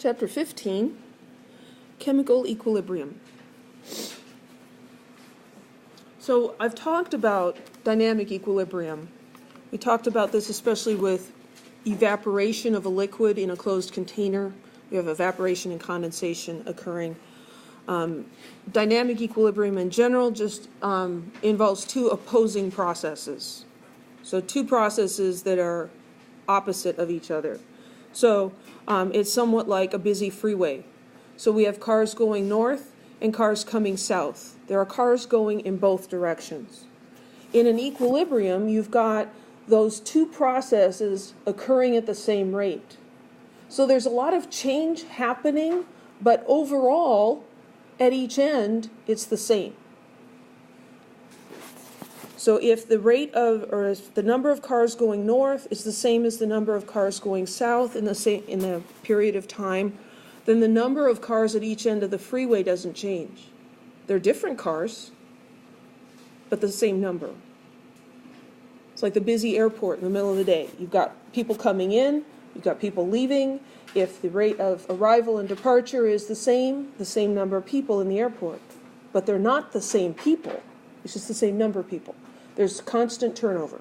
Chapter 15, Chemical Equilibrium. So I've talked about dynamic equilibrium. We talked about this especially with evaporation of a liquid in a closed container. We have evaporation and condensation occurring. Dynamic equilibrium in general just involves two opposing processes. So two processes that are opposite of each other. So it's somewhat like a busy freeway. So we have cars going north and cars coming south. There are cars going in both directions. In an equilibrium, you've got those two processes occurring at the same rate. So there's a lot of change happening, but overall, at each end, it's the same. So if the rate of, or if the number of cars going north is the same as the number of cars going south in the period of time, then the number of cars at each end of the freeway doesn't change. They're different cars, but the same number. It's like the busy airport in the middle of the day. You've got people coming in, you've got people leaving. If the rate of arrival and departure is the same number of people in the airport. But they're not the same people. It's just the same number of people. There's constant turnover.